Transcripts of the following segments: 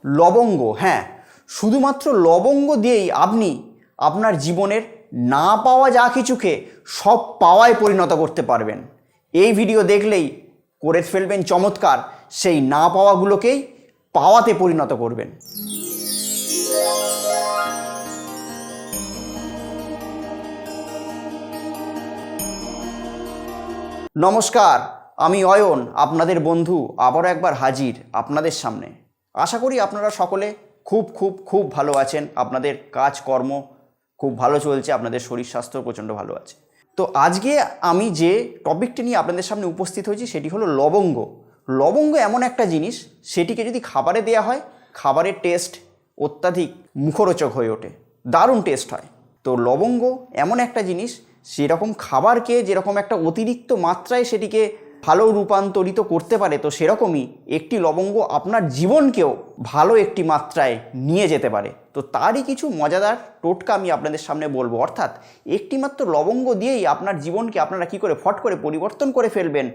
লবঙ্গ, হ্যাঁ, শুধুমাত্র লবঙ্গ দিয়েই আপনি আপনার জীবনের না পাওয়া যা কিছুকে সব পাওয়ায় পরিণত করতে পারবেন। এই ভিডিও দেখলেই করে ফেলবেন চমৎকার, সেই না পাওয়াগুলোকেই পাওয়াতে পরিণত করবেন। নমস্কার, আমি অয়ন, আপনাদের বন্ধু, আবারও একবার হাজির আপনাদের সামনে। আশা করি আপনারা সকলে খুব খুব খুব ভালো আছেন, আপনাদের কাজকর্ম খুব ভালো চলছে, আপনাদের শরীর স্বাস্থ্য প্রচণ্ড ভালো আছে। তো আজকে আমি যে টপিকটি নিয়ে আপনাদের সামনে উপস্থিত হয়েছি সেটি হলো লবঙ্গ। লবঙ্গ এমন একটা জিনিস, সেটিকে যদি খাবারে দেওয়া হয়, খাবারের টেস্ট অত্যাধিক মুখরোচক হয়ে ওঠে, দারুণ টেস্ট হয়। তো লবঙ্গ এমন একটা জিনিস, সেরকম খাবারকে যেরকম একটা অতিরিক্ত মাত্রায় সেটিকে ভালো রূপান্তরিত করতে পারে, তো সেরকমই একটি লবঙ্গ আপনার জীবনকেও ভালো একটি মাত্রায় নিয়ে যেতে পারে। তো তারই কিছু মজাদার টোটকা আমি আপনাদের সামনে বলবো। অর্থাৎ একটি মাত্র লবঙ্গ দিয়েই আপনার জীবনকে আপনারা কী করে ফট করে পরিবর্তন করে ফেলবেন।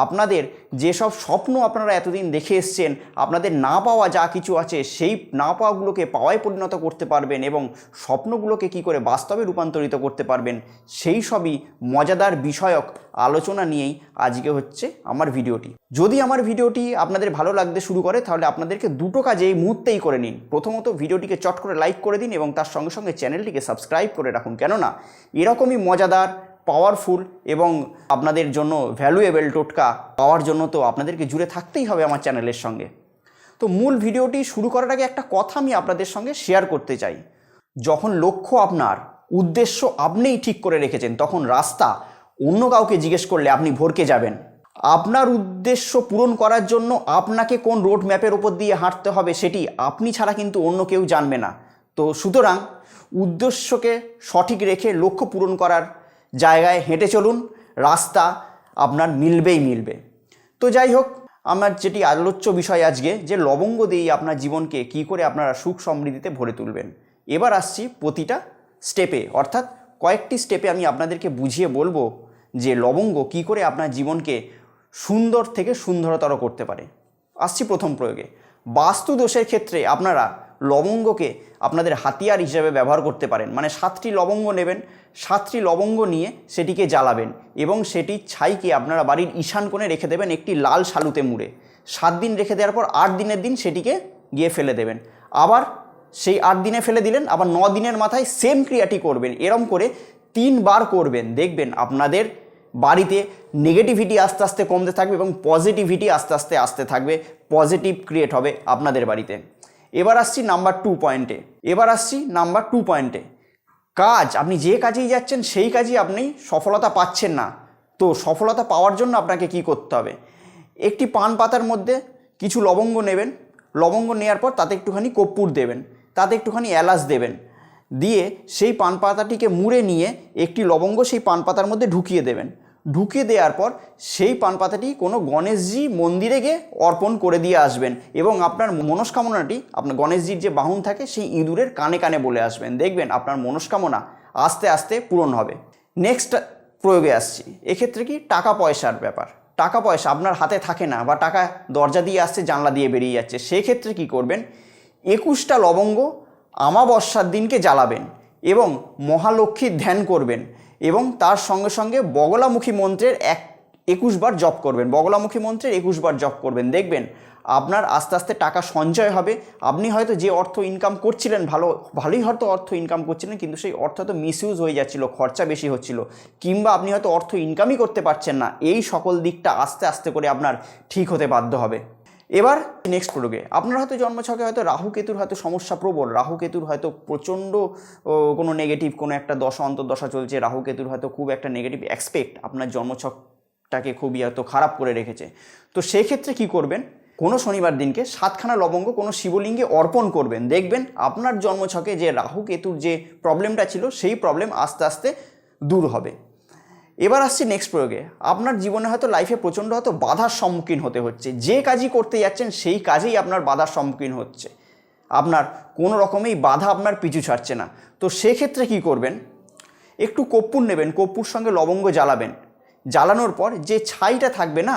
আপনাদের যেসব স্বপ্ন আপনারা এতদিন দেখে এসছেন, আপনাদের না পাওয়া যা কিছু আছে, সেই না পাওয়াগুলোকে পাওয়ায় পরিণত করতে পারবেন এবং স্বপ্নগুলোকে কী করে বাস্তবে রূপান্তরিত করতে পারবেন, সেই সবই মজাদার বিষয়ক আলোচনা নিয়েই আজকে হচ্ছে আমার ভিডিওটি। যদি আমার ভিডিওটি আপনাদের ভালো লাগতে শুরু করে, তাহলে আপনাদেরকে দুটো কাজ এই মুহূর্তেই করে নিন। প্রথমত, ভিডিওটিকে চট করে লাইক করে দিন এবং তার সঙ্গে সঙ্গে চ্যানেলটিকে সাবস্ক্রাইব করে রাখুন। কেননা এরকমই মজাদার, পাওয়ারফুল এবং আপনাদের জন্য ভ্যালুয়েবল টোটকা পাওয়ার জন্য তো আপনাদেরকে জুড়ে থাকতেই হবে আমার চ্যানেলের সঙ্গে। তো মূল ভিডিওটি শুরু করার আগে একটা কথা আমি আপনাদের সঙ্গে শেয়ার করতে চাই। যখন লক্ষ্য আপনার, উদ্দেশ্য আপনিই ঠিক করে রেখেছেন, তখন রাস্তা অন্য কাউকে জিজ্ঞেস করলে আপনি ভরকে যাবেন। আপনার উদ্দেশ্য পূরণ করার জন্য আপনাকে কোন রোড ম্যাপের ওপর দিয়ে হাঁটতে হবে, সেটি আপনি ছাড়া কিন্তু অন্য কেউ জানবে না। তো সুতরাং উদ্দেশ্যকে সঠিক রেখে লক্ষ্য পূরণ করার জায়গায় হেঁটে চলুন, রাস্তা আপনার মিলবেই মিলবে। তো যাই হোক, আমার যেটি আলোচ্য বিষয় আজকে, যে লবঙ্গ দিয়েই আপনার জীবনকে কী করে আপনারা সুখ সমৃদ্ধিতে ভরে তুলবেন। এবার আসছি প্রতিটা স্টেপে, অর্থাৎ কয়েকটি স্টেপে আমি আপনাদেরকে বুঝিয়ে বলবো যে লবঙ্গ কী করে আপনার জীবনকে সুন্দর থেকে সুন্দরতর করতে পারে। আসছি প্রথম প্রয়োগে। বাস্তু দোষের ক্ষেত্রে আপনারা লবঙ্গকে আপনাদের হাতিয়ার হিসেবে ব্যবহার করতে পারেন। মানে 7টি লবঙ্গ নেবেন, 7টি লবঙ্গ নিয়ে সেটিকে জ্বালাবেন এবং সেটি ছাইকে আপনারা বাড়ির ঈশান কোণে রেখে দেবেন একটি লাল শালুতে মুড়ে। 7 দিন রেখে দেওয়ার পর 8 দিনের দিন সেটিকে গিয়ে ফেলে দেবেন। আবার সেই 8 দিনে ফেলে দিলেন, আবার 9 দিনের মাথায় সেম ক্রিয়াটি করবেন। এরম করে 3 বার করবেন। দেখবেন আপনাদের বাড়িতে নেগেটিভিটি আস্তে আস্তে কমতে থাকবে এবং পজিটিভিটি আস্তে আস্তে আসতে থাকবে, পজিটিভ ক্রিয়েট হবে আপনাদের বাড়িতে। এবার আসছি নাম্বার 2 পয়েন্টে। কাজ, আপনি যে কাজেই যাচ্ছেন সেই কাজেই আপনি সফলতা পাচ্ছেন না। তো সফলতা পাওয়ার জন্য আপনাকে কি করতে হবে? একটি পান পাতার মধ্যে কিছু লবঙ্গ নেবেন, লবঙ্গ নেওয়ার পর তাতে একটুখানি কর্পূর দেবেন, তাতে একটুখানি এলাচ দেবেন, দিয়ে সেই পান পাতাটিকে মুড়ে নিয়ে একটি লবঙ্গ সেই পান পাতার মধ্যে ঢুকিয়ে দেবেন। ঢুকিয়ে দেওয়ার পর সেই পান পাতাটি কোনো গণেশজি মন্দিরে গিয়ে অর্পণ করে দিয়ে আসবেন এবং আপনার মনস্কামনাটি, আপনার গণেশজির যে বাহন থাকে সেই ইঁদুরের কানে কানে বলে আসবেন। দেখবেন আপনার মনস্কামনা আস্তে আস্তে পূরণ হবে। নেক্সট প্রয়োগে আসছি। এক্ষেত্রে কি টাকা পয়সার ব্যাপার। টাকা পয়সা আপনার হাতে থাকে না, বা টাকা দরজা দিয়ে আসছে, জানলা দিয়ে বেরিয়ে যাচ্ছে, সেক্ষেত্রে কি করবেন? 21টা লবঙ্গ আমাবস্যার দিনকে জ্বালাবেন এবং মহালক্ষ্মীর ধ্যান করবেন এবং তার সঙ্গে সঙ্গে বগলামুখী মন্ত্রের 21 বার জপ করবেন। বগলামুখী মন্ত্রের 21 বার জপ করবেন। দেখবেন আপনার আস্তে আস্তে টাকা সঞ্চয় হবে। আপনি হয়তো যে অর্থ ইনকাম করছিলেন, ভালোই হয়তো অর্থ ইনকাম করছিলেন, কিন্তু সেই অর্থ তো মিসইউজ হয়ে যাচ্ছিল, খরচা বেশি হচ্ছিল, কিংবা আপনি হয়তো অর্থ ইনকামই করতে পারছেন না। এই সকল দিকটা আস্তে আস্তে করে আপনার ঠিক হতে বাধ্য হবে। এবার নেক্সট প্রয়োগে, আপনার হয়তো জন্মছকে হয়তো রাহু কেতুর হয়তো সমস্যা প্রবল, রাহু কেতুর হয়তো প্রচণ্ড কোনো নেগেটিভ কোনো একটা দশা অন্তর্দশা চলছে, রাহু কেতুর হয়তো খুব একটা নেগেটিভ অ্যাসপেক্ট আপনার জন্মছকটাকে খুবই হয়তো খারাপ করে রেখেছে। তো সেই ক্ষেত্রে কী করবেন? কোনো শনিবার দিনকে 7খানা লবঙ্গ কোনো শিবলিঙ্গে অর্পণ করবেন। দেখবেন আপনার জন্মছকে যে রাহু কেতুর যে প্রবলেমটা ছিল, সেই প্রবলেম আস্তে আস্তে দূর হবে। এবার আসছি নেক্সট প্রয়োগে। আপনার জীবনে হয়তো লাইফে প্রচণ্ড হয়তো বাধার সম্মুখীন হতে হচ্ছে, যে কাজই করতে যাচ্ছেন সেই কাজেই আপনার বাধার সম্মুখীন হচ্ছে, আপনার কোনো রকমেই বাধা আপনার পিছু ছাড়ছে না। তো সেক্ষেত্রে কি করবেন? একটু কর্পূর নেবেন, কর্পূর সঙ্গে লবঙ্গ জ্বালাবেন জ্বালানোর পর যে ছাইটা থাকবে না,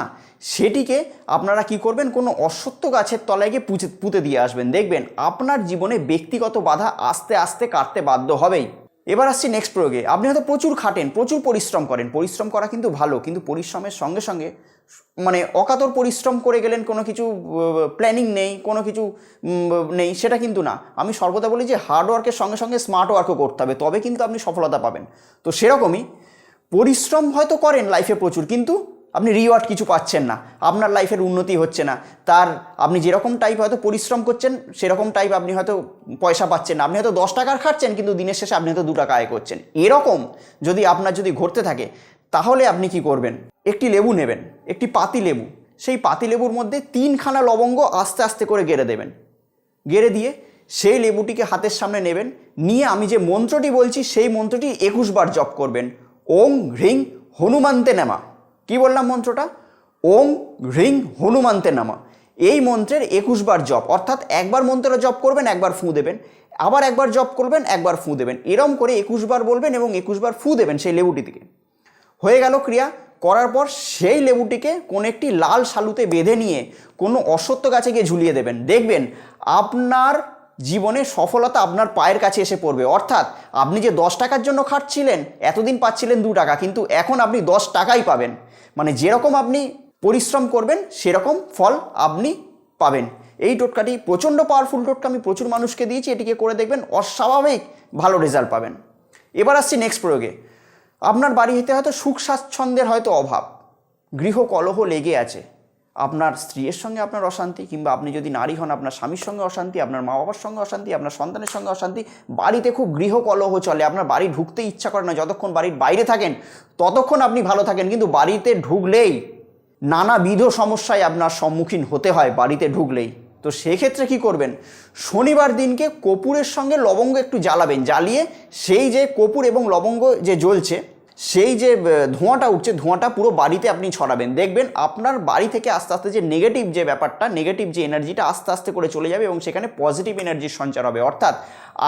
সেটিকে আপনারা কি করবেন, কোনো অশ্বত্থ গাছের তলায় গিয়ে পুঁতে দিয়ে আসবেন। দেখবেন আপনার জীবনে ব্যক্তিগত বাধা আস্তে আস্তে কাটতে বাধ্য হবেই। এবার আসছি নেক্সট প্রয়োগে। আপনি হয়তো প্রচুর খাটেন, প্রচুর পরিশ্রম করেন। পরিশ্রম করা কিন্তু ভালো, কিন্তু পরিশ্রমের সঙ্গে সঙ্গে মানে অকাতর পরিশ্রম করে গেলেন, কোনো কিছু প্ল্যানিং নেই, কোনো কিছু নেই, সেটা কিন্তু না। আমি সর্বদা বলি যে হার্ডওয়ার্কের সঙ্গে সঙ্গে স্মার্ট ওয়ার্কও করতে হবে, তবে কিন্তু আপনি সফলতা পাবেন। তো সেরকমই পরিশ্রম হয়তো করেন লাইফে প্রচুর, কিন্তু আপনি রিওয়ার্ড কিছু পাচ্ছেন না, আপনার লাইফের উন্নতি হচ্ছে না। তার আপনি যেরকম টাইপ হয়তো পরিশ্রম করছেন, সেরকম টাইপ আপনি হয়তো পয়সা পাচ্ছেন না। আপনি হয়তো 10 টাকার খাচ্ছেন, কিন্তু দিনের শেষে আপনি হয়তো 2 টাকা আয় করছেন। এরকম যদি আপনার ঘটতে থাকে, তাহলে আপনি কি করবেন, একটি লেবু নেবেন, একটি পাতি লেবু, সেই পাতি লেবুর মধ্যে 3খানা লবঙ্গ আস্তে আস্তে করে গেড়ে দেবেন। গেড়ে দিয়ে সেই লেবুটিকে হাতের সামনে নেবেন, নিয়ে আমি যে মন্ত্রটি বলছি সেই মন্ত্রটি 21 বার জপ করবেন। ওং হ্রিং হনুমন্তে নমঃ। কি বললাম মন্ত্রটা? ওং হ্রিং হনুমন্তে নমঃ। এই মন্ত্রের 21 বার জপ, অর্থাৎ একবার মন্ত্রটা জপ করবেন, একবার ফু দেবেন, আবার একবার জপ করবেন, একবার ফু দেবেন। এরম করে 21 বার বলবেন এবং 21 বার ফু দেবেন সেই লেবুটি থেকে। হয়ে গেল ক্রিয়া। করার পর সেই লেবুটিকে কোনো একটি লাল শালুতে বেঁধে নিয়ে কোনো অশ্বত্থ গাছে গিয়ে ঝুলিয়ে দেবেন। দেখবেন আপনার জীবনে সফলতা আপনার পায়ের কাছে এসে পড়বে। অর্থাৎ আপনি যে 10 টাকার জন্য খাটছিলেন, এতদিন পাচ্ছিলেন 2 টাকা, কিন্তু এখন আপনি 10 টাকাই পাবেন। মানে যেরকম আপনি পরিশ্রম করবেন সেরকম ফল আপনি পাবেন। এই টোটকাটি প্রচণ্ড পাওয়ারফুল টোটকা, আমি প্রচুর মানুষকে দিয়েছি। এটিকে করে দেখবেন, অস্বাভাবিক ভালো রেজাল্ট পাবেন। এবার আসছি নেক্সট প্রয়োগে। আপনার বাড়িতে হয়তো সুখ স্বাচ্ছন্দ্যের হয়তো অভাব, গৃহ কলহ লেগে আছে। আপনার স্ত্রীর সঙ্গে আপনার অশান্তি, কিংবা আপনি যদি নারী হন আপনার স্বামীর সঙ্গে অশান্তি, আপনার মা বাবার সঙ্গে অশান্তি, আপনার সন্তানের সঙ্গে অশান্তি, বাড়িতে খুব গৃহ কলহ চলে। আপনার বাড়ি ঢুকতে ইচ্ছা করে না, যতক্ষণ বাড়ির বাইরে থাকেন ততক্ষণ আপনি ভালো থাকেন, কিন্তু বাড়িতে ঢুকলেই নানাবিধ সমস্যায় আপনার সম্মুখীন হতে হয় বাড়িতে ঢুকলেই। তো সেক্ষেত্রে কি করবেন, শনিবার দিনকে কর্পূরের সঙ্গে লবঙ্গ একটু জ্বালাবেন। জ্বালিয়ে সেই যে কর্পূর এবং লবঙ্গ যে জ্বলছে, সেই যে ধোঁয়াটা উঠছে, ধোঁয়াটা পুরো বাড়িতে আপনি ছড়াবেন। দেখবেন আপনার বাড়ি থেকে আস্তে আস্তে যে নেগেটিভ যে ব্যাপারটা, নেগেটিভ যে এনার্জিটা আস্তে আস্তে করে চলে যাবে এবং সেখানে পজিটিভ এনার্জির সঞ্চার হবে। অর্থাৎ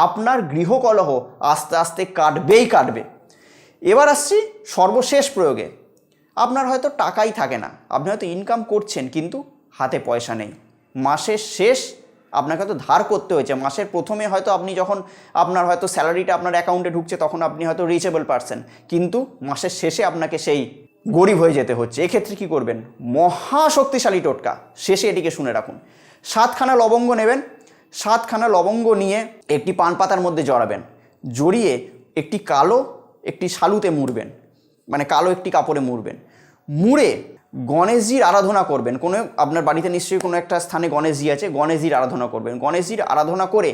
আপনার গৃহকলহ আস্তে আস্তে কাটবে। এবার আসছি সর্বশেষ প্রয়োগে। আপনার হয়তো টাকাই থাকে না, আপনি হয়তো ইনকাম করছেন কিন্তু হাতে পয়সা নেই। মাসের শেষ আপনাকে হয়তো ধার করতে হয়েছে। মাসের প্রথমে হয়তো আপনি যখন আপনার হয়তো স্যালারিটা আপনার অ্যাকাউন্টে ঢুকছে, তখন আপনি হয়তো রিচেবল পারসন, কিন্তু মাসের শেষে আপনাকে সেই গরিব হয়ে যেতে হচ্ছে। এক্ষেত্রে কী করবেন, মহাশক্তিশালী টোটকা, শেষে এটিকে শুনে রাখুন। 7খানা লবঙ্গ নেবেন, 7খানা লবঙ্গ নিয়ে একটি পান পাতার মধ্যে জড়াবেন। জড়িয়ে একটি শালুতে মুড়বেন, মানে কালো একটি কাপড়ে মুড়বেন। মুড়ে গণেশজির আরাধনা করবেন। কোনো আপনার বাড়িতে নিশ্চয়ই কোনো একটা স্থানে গণেশজি আছে, গণেশজির আরাধনা করবেন। গণেশজির আরাধনা করে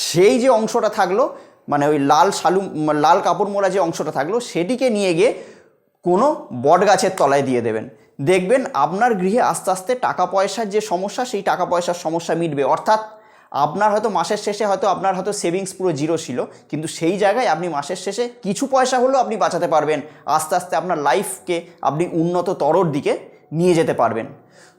সেই যে অংশটা থাকলো, মানে ওই লাল কাপড় মোড়া যে অংশটা থাকলো, সেটিকে নিয়ে গিয়ে কোনো বট গাছের তলায় দিয়ে দেবেন। দেখবেন আপনার গৃহে আস্তে আস্তে টাকা পয়সার যে সমস্যা, সেই টাকা পয়সার সমস্যা মিটবে। অর্থাৎ আপনার হয়তো মাসের শেষে হয়তো আপনার হয়তো সেভিংস পুরো জিরো ছিল, কিন্তু সেই জায়গায় আপনি মাসের শেষে কিছু পয়সা হলেও আপনি বাঁচাতে পারবেন। আস্তে আস্তে আপনার লাইফকে আপনি উন্নততরর দিকে নিয়ে যেতে পারবেন।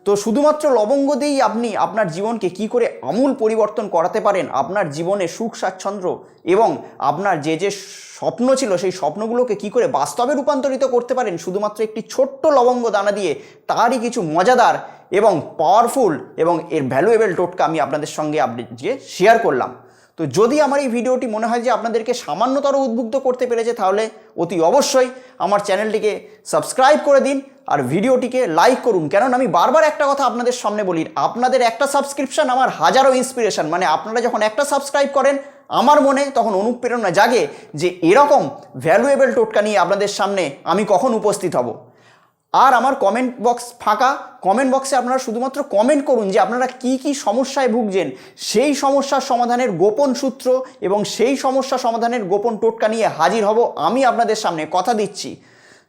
তো শুধুমাত্র লবঙ্গ দিয়েই আপনি আপনার জীবনকে কি করে আমূল পরিবর্তন করাতে পারেন, আপনার জীবনে সুখ স্বাচ্ছন্দ্য এবং আপনার যে যে স্বপ্ন ছিল সেই স্বপ্নগুলোকে কি করে বাস্তবে রূপান্তরিত করতে পারেন, শুধুমাত্র একটি ছোট্ট লবঙ্গ দানা দিয়ে, তারই কিছু মজাদার এবং পাওয়ারফুল এবং এর ভ্যালুয়েবল টোটকা আমি আপনাদের সঙ্গে আজকে শেয়ার করলাম। তো যদি আমার এই ভিডিওটি মনে হয় যে আপনাদেরকে সামান্যতর উদ্বুদ্ধ করতে পেরেছে, তাহলে অতি অবশ্যই আমার চ্যানেলটিকে সাবস্ক্রাইব করে দিন আর ভিডিওটিকে লাইক করুন। কেননা আমি বারবার একটা কথা আপনাদের সামনে বলি, আপনাদের একটা সাবস্ক্রিপশন আমার হাজারো ইন্সপিরেশন। মানে আপনারা যখন একটা সাবস্ক্রাইব করেন, আমার মনে তখন অনুপ্রেরণা জাগে যে এরকম ভ্যালুয়েবল টোটকা নিয়ে আপনাদের সামনে আমি কখন উপস্থিত হব। আর আমার কমেন্ট বক্স ফাঁকা, কমেন্ট বক্সে আপনারা শুধুমাত্র কমেন্ট করুন যে আপনারা কি কি সমস্যায় ভুগছেন, সেই সমস্যার সমাধানের গোপন সূত্র এবং সেই সমস্যা সমাধানের গোপন টোটকা নিয়ে হাজির হব আমি আপনাদের সামনে, কথা দিচ্ছি।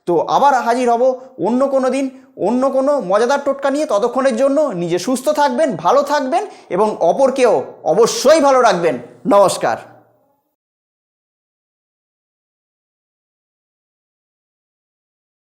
তো আবার হাজির হব অন্য কোনো দিন অন্য কোনো মজাদার টোটকা নিয়ে। ততক্ষণের জন্য নিজে সুস্থ থাকবেন, ভালো থাকবেন এবং অপরকেও অবশ্যই ভালো রাখবেন। নমস্কার।